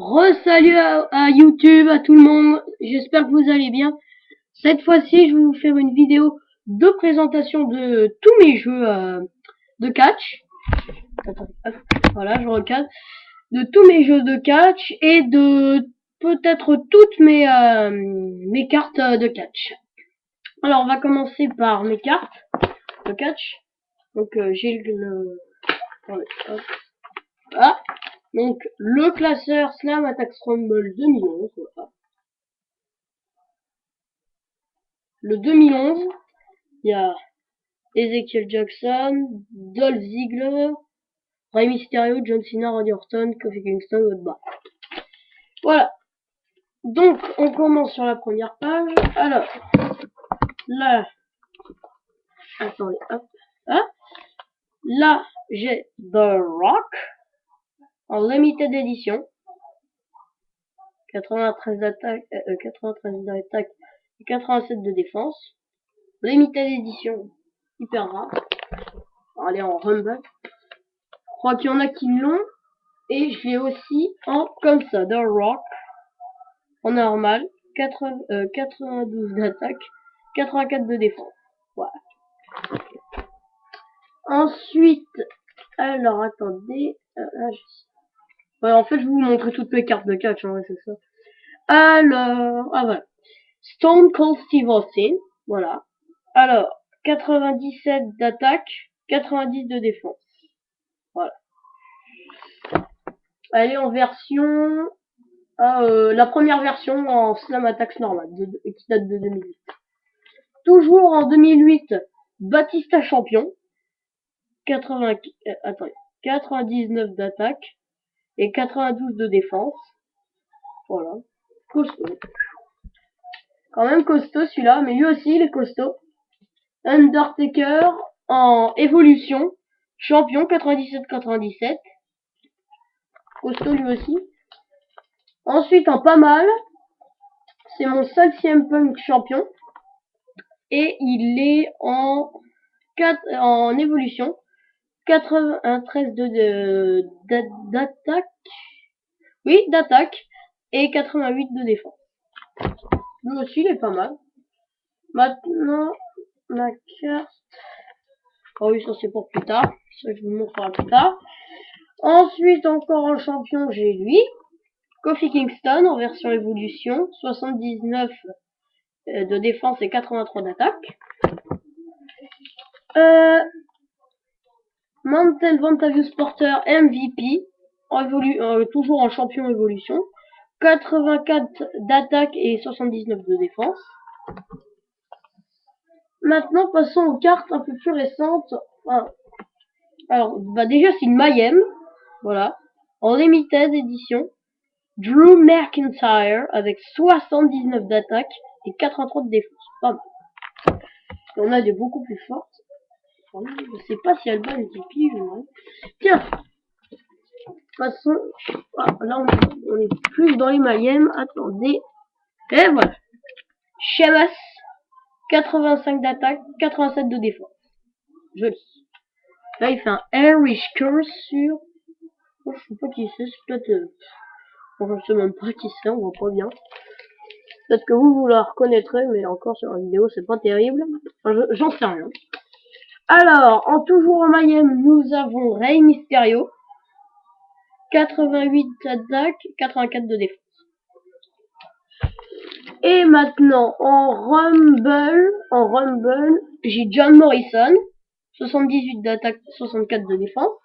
Re-salut à YouTube, à tout le monde, j'espère que vous allez bien. Cette fois-ci, je vais vous faire une vidéo de présentation de tous mes jeux de catch. Attendez, hop, voilà, je recadre. De tous mes jeux de catch et de peut-être toutes mes cartes de catch. Alors, on va commencer par mes cartes de catch. Donc, j'ai le... Attendez, hop. Ah, donc le classeur Slam Attack Rumble 2011. Voilà. Le 2011, il y a Ezekiel Jackson, Dolph Ziggler, Rey Mysterio, John Cena, Randy Orton, Kofi Kingston, Woodbar. Voilà. Donc, on commence sur la première page. Alors, là, attendez, hop, hein. Là, j'ai The Rock en limited edition. 93 d'attaque, 93 d'attaque et 87 de défense. Limited edition, hyper rare. Allez, en Rumble. Je crois qu'il y en a qui l'ont. Et je l'ai aussi en comme ça, The Rock. En normal. 92 d'attaque. 84 de défense. Voilà. Ensuite, alors attendez. Ouais, en fait, je vais vous montrer toutes mes cartes de catch. Hein, c'est ça. Alors, ah voilà. Stone Cold Steve Austin. Voilà. Alors, 97 d'attaque. 90 de défense. Voilà. Elle est en version... la première version en Slam Attacks normal, qui date de 2008. Toujours en 2008, Batista champion. 99 d'attaque et 92 de défense. Voilà. Costaud. Quand même costaud celui-là, mais lui aussi il est costaud. Undertaker en évolution. Champion 97-97. Costaud lui aussi. Ensuite en pas mal. C'est mon seul CM Punk champion. Et il est en évolution. 93 d'attaque. Oui, d'attaque. Et 88 de défense. Lui aussi, il est pas mal. Maintenant, ma carte. Oh oui, ça c'est pour plus tard. Ça, je vous montrerai plus tard. Ensuite, encore en champion, j'ai lui. Kofi Kingston en version évolution. 79 de défense et 83 d'attaque. Mantel Vantavius Porter MVP, toujours en champion évolution, 84 d'attaque et 79 de défense. Maintenant, passons aux cartes un peu plus récentes. Alors, déjà, c'est une Mayhem, voilà, en limited édition. Drew McIntyre avec 79 d'attaque et 83 de défense. Pas mal. Il y en a des beaucoup plus fortes. Je sais pas si elle va les MVP. Tiens, façon, là on est plus dans les Mayhem. Attendez. Et voilà. Sheamus, 85 d'attaque, 87 de défense. Joli. Là il fait un Irish Curse sur... Oh, je sais pas qui c'est, c'est peut-être... Bon, je sais même pas qui c'est, on voit pas bien. Peut-être que vous la reconnaîtrez, mais encore sur la vidéo c'est pas terrible. Enfin, j'en sais rien. Alors, toujours en Mayhem, nous avons Rey Mysterio. 88 d'attaque, 84 de défense. Et maintenant, en Rumble, j'ai John Morrison. 78 d'attaque, 64 de défense.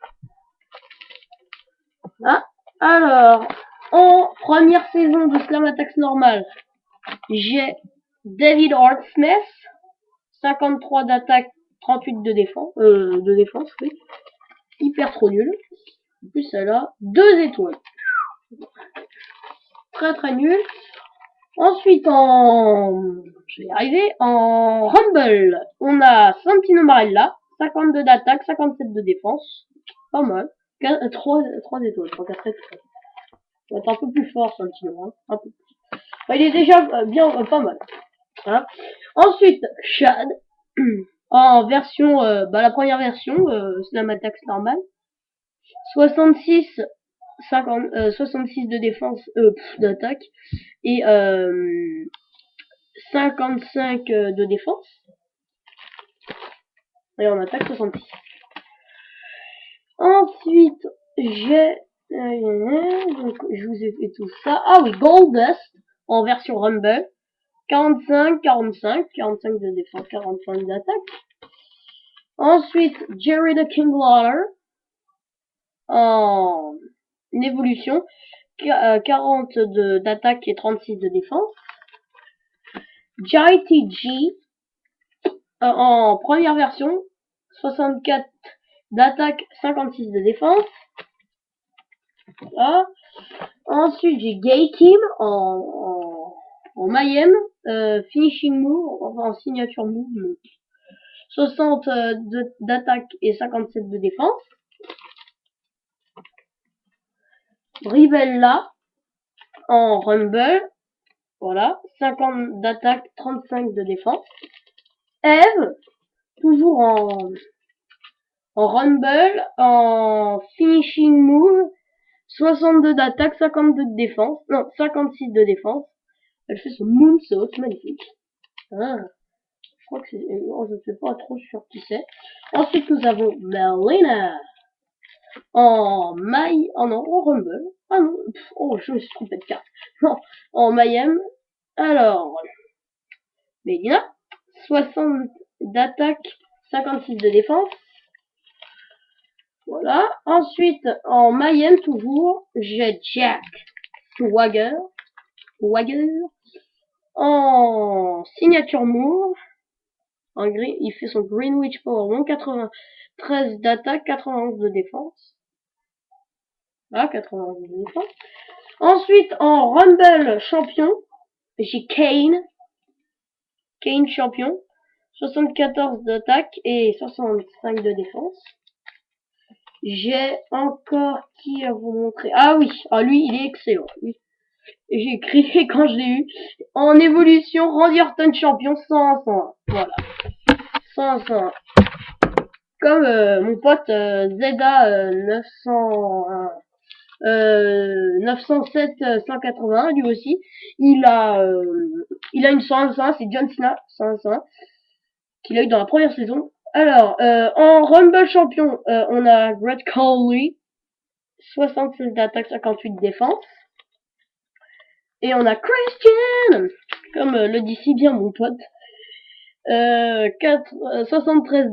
Ah, alors, en première saison de Slam Attacks normal, j'ai David Hart Smith. 53 d'attaque, 38 de défense, oui. Hyper trop nul. En plus, elle a 2 étoiles. Très très nul. Ensuite, je vais y arriver, en Rumble, on a Santino Marella, 52 d'attaque, 57 de défense. Pas mal. 3 étoiles, 3 4 étoiles. Il va être un peu plus fort, Santino, hein. Un peu plus. Il est déjà bien, pas mal. Hein. Ensuite, Chad, en version, la première version, Slam Attacks normal. 66 66 de défense, d'attaque, et 55 de défense. Et en attaque 66. Ensuite, j'ai... donc, je vous ai fait tout ça. Ah oui, Goldust, en version Rumble. 45, 45 de défense, 45 d'attaque. Ensuite, Jerry the King Lawler, en évolution. 40 d'attaque et 36 de défense. JTG, en première version. 64 d'attaque, 56 de défense. Voilà. Ensuite, j'ai Gay Kim en Mayhem, finishing move, enfin en signature move, 60 d'attaque et 57 de défense. Rivella en Rumble, voilà, 50 d'attaque, 35 de défense. Eve, toujours en Rumble, en finishing move, 62 d'attaque, 52 de défense, non, 56 de défense. Elle fait son moonsault, magnifique. Ah, je crois que c'est, je ne sais pas trop sûr qui c'est. Ensuite, nous avons Melina en Rumble. Ah non, je me suis trompé de carte. Non, en Mayhem. Alors, Melina, 60 d'attaque, 56 de défense. Voilà. Ensuite, en Mayhem toujours, j'ai Jack Swagger. En signature move. En gris, il fait son Greenwich Power 93 d'attaque, 91 de défense. Là, 91 de défense. Ensuite, en Rumble champion, j'ai Kane champion, 74 d'attaque et 65 de défense. J'ai encore qui à vous montrer. Ah oui, lui, il est excellent. J'ai crié quand je l'ai eu. En évolution, Randy Orton champion, 101. Voilà. 101. Comme mon pote Zeda 907 181, lui aussi, il a une 101, c'est John Cena 101 qu'il a eu dans la première saison. Alors, en Rumble champion, on a Great Khali, 76 d'attaque, 58 de défense. Et on a Christian, comme le dit si bien mon pote, 73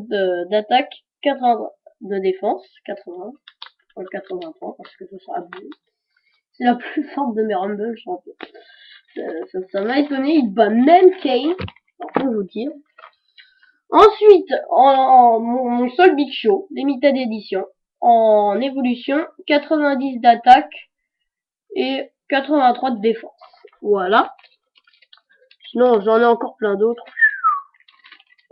d'attaque, 80 de défense, 80 parce que ce sera abusé. C'est la plus forte de mes Rumble champions. Ça m'a étonné, il bat même Kane, faut vous dire. Ensuite, mon seul Big Show, Limited Edition, en évolution, 90 d'attaque et 83 de défense. Voilà. Sinon, j'en ai encore plein d'autres.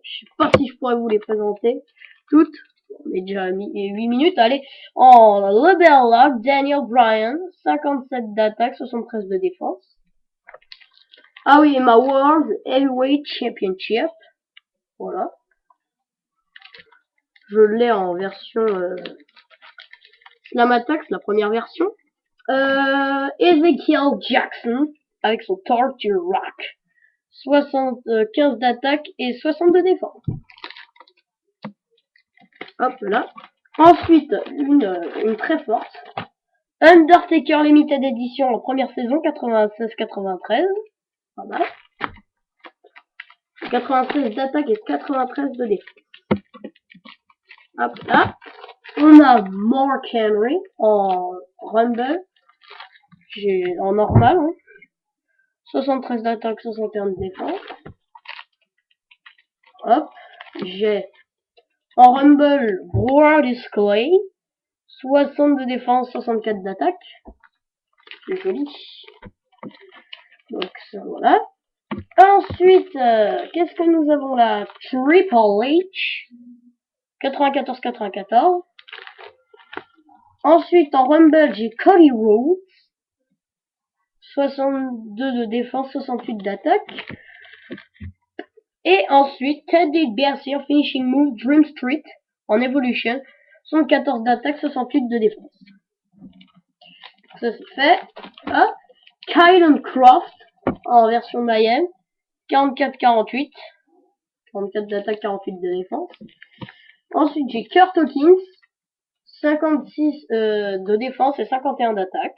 Je sais pas si je pourrais vous les présenter toutes. On est déjà à 8 minutes. Allez, en Rebel Lock, Daniel Bryan, 57 d'attaque, 73 de défense. Ah oui, et ma World Heavyweight Championship. Voilà. Je l'ai en version Slam Attack, la première version. Ezekiel Jackson, avec son Torture Rock. 75 d'attaque et 60 de défense. Hop là. Ensuite, une très forte. Undertaker Limited Edition en première saison, 96-93. Pas mal. 96 d'attaque et 93 de défense. Hop là. On a Mark Henry en Rumble. En normal. Hein. 73 d'attaque, 61 de défense. Hop. J'ai en Rumble Brodus Clay. 60 de défense, 64 d'attaque. C'est joli. Donc ça voilà. Ensuite, qu'est-ce que nous avons là? Triple H. 94-94. Ensuite, en Rumble, j'ai Cody Rhodes. 62 de défense, 68 d'attaque. Et ensuite, Ted DiBiase en Finishing Move, Dream Street, en Evolution. 74 d'attaque, 68 de défense. ça c'est fait. Ah, Kylan Croft en version Mayhem, 44-48. 44 d'attaque, 48 de défense. Ensuite, j'ai Kurt Hawkins, 56 de défense et 51 d'attaque.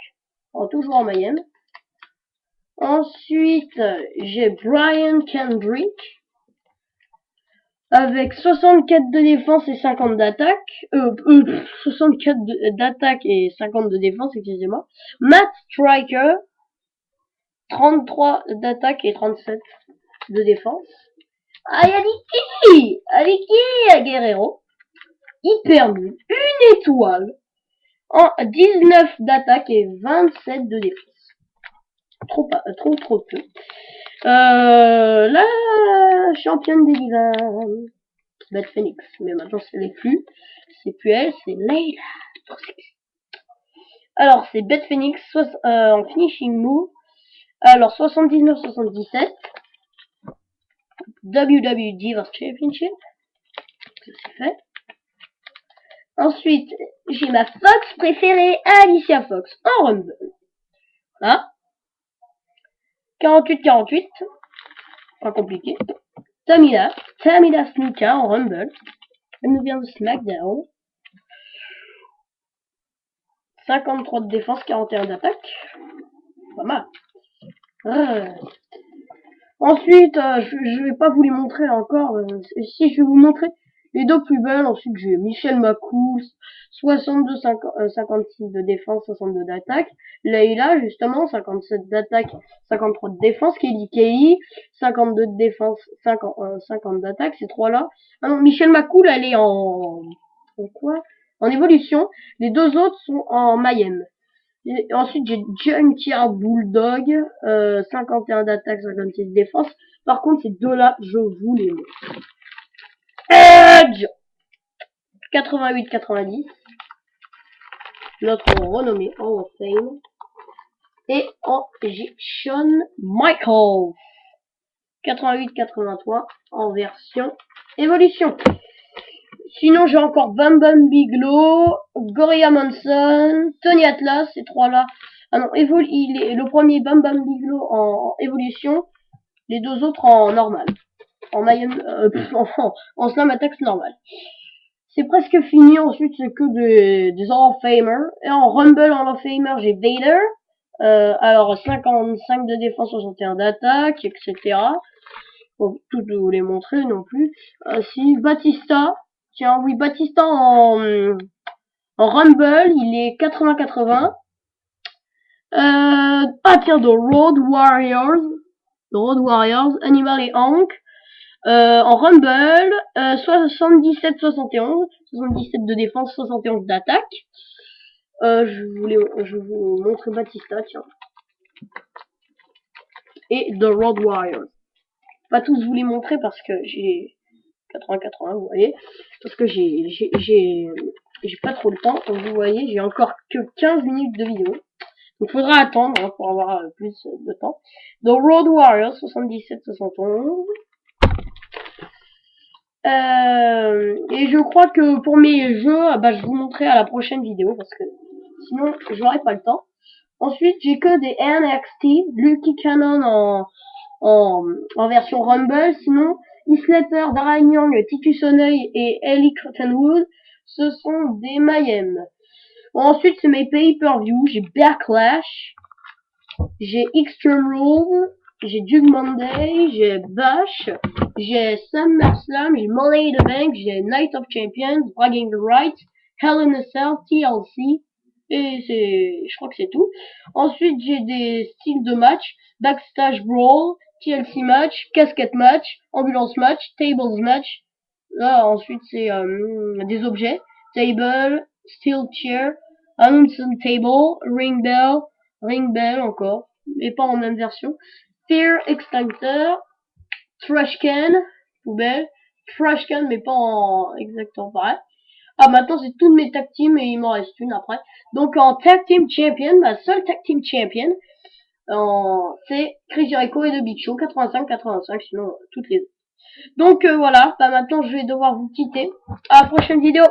Toujours en Mayhem. Ensuite, j'ai Brian Kendrick, avec 64 de défense et 50 d'attaque. 64 d'attaque et 50 de défense, excusez-moi. Matt Striker, 33 d'attaque et 37 de défense. Ah, Aliki Guerrero, hyper nul, une étoile, en 19 d'attaque et 27 de défense. Trop peu. La championne des divas, Beth Phoenix, mais maintenant c'est plus elle, c'est Layla. Alors c'est Beth Phoenix en finishing move. Alors 79-77. WWE Divas Championship. Ça c'est fait. Ensuite, j'ai ma Fox préférée, Alicia Fox, en Rumble. Voilà. 48-48. Pas compliqué. Tamina Snuka en Rumble. Elle nous vient de SmackDown. 53 de défense, 41 d'attaque. Pas mal. Ensuite, je vais pas vous les montrer encore. Si je vais vous montrer les deux plus belles. Ensuite, j'ai Michelle McCool, 56 de défense, 62 d'attaque. Layla, justement, 57 d'attaque, 53 de défense. Kelly Kelly, 52 de défense, 50 d'attaque. Ces trois-là. Ah non, Michelle McCool, elle est en évolution. Les deux autres sont en Mayhem. Et ensuite, j'ai Junkyard Bulldog, 51 d'attaque, 56 de défense. Par contre, ces deux-là, je vous les montre. Edge 88-90. Notre renommé Hall of Fame. Et j'ai Shawn Michaels. 88-83 en version évolution. Sinon, j'ai encore Bam Bam Bigelow, Gorilla Monsoon, Tony Atlas, ces trois-là. Ah non, le premier Bam Bam Bigelow en évolution, les deux autres en normal. En Mayhem, en Slam Attacks normal. C'est presque fini, ensuite c'est que des Hall of Famer. Et en Rumble Hall of Famer, j'ai Vader. Alors 55 de défense, 61 d'attaque, etc. Bon, tout de vous les montrer non plus. Si Batista. Tiens, oui, Batista en Rumble, il est 80-80. Tiens, The Road Warriors, Animal et Hank. En Rumble, 77-71, 77 de défense, 71 d'attaque. Je vous montre Batista, tiens. Et The Road Warriors. Pas tous vous les montrer parce que j'ai 80-80, vous voyez. Parce que j'ai pas trop le temps. Comme vous voyez, j'ai encore que 15 minutes de vidéo. Donc, faudra attendre pour avoir plus de temps. The Road Warriors, 77-71. Et je crois que pour mes jeux, je vous montrerai à la prochaine vidéo parce que sinon j'aurai pas le temps. Ensuite, j'ai que des NXT, Lucky Cannon en version Rumble. Sinon, Islater, Darren Young, Titus O'Neil et Ellie Cottonwood, ce sont des Mayhem. Ensuite, c'est mes pay-per-view. J'ai Backlash, j'ai Extreme Rules, j'ai Jug Monday, j'ai Bash, j'ai SummerSlam, j'ai Money in the Bank, j'ai Night of Champions, Bragging the Rights, Hell in a Cell, TLC, et je crois que c'est tout. Ensuite, j'ai des styles de match, Backstage Brawl, TLC match, Casquette match, Ambulance match, Tables match. Là, ensuite, c'est des objets, Table, Steel Chair, Announcement Table, Ring Bell encore, mais pas en même version. Fear Extinctor, Trash Can, poubelle, Trash Can mais pas en exactement pareil. Ah, maintenant c'est toutes mes tag teams et il m'en reste une après. Donc en tag team champion, ma seule tag team champion, c'est Chris Jericho et The Big Show, 85-85, sinon toutes les autres. Donc voilà, maintenant je vais devoir vous quitter. À la prochaine vidéo.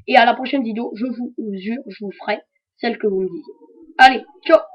Et à la prochaine vidéo, je vous jure, je vous ferai celle que vous me disiez. Allez, ciao.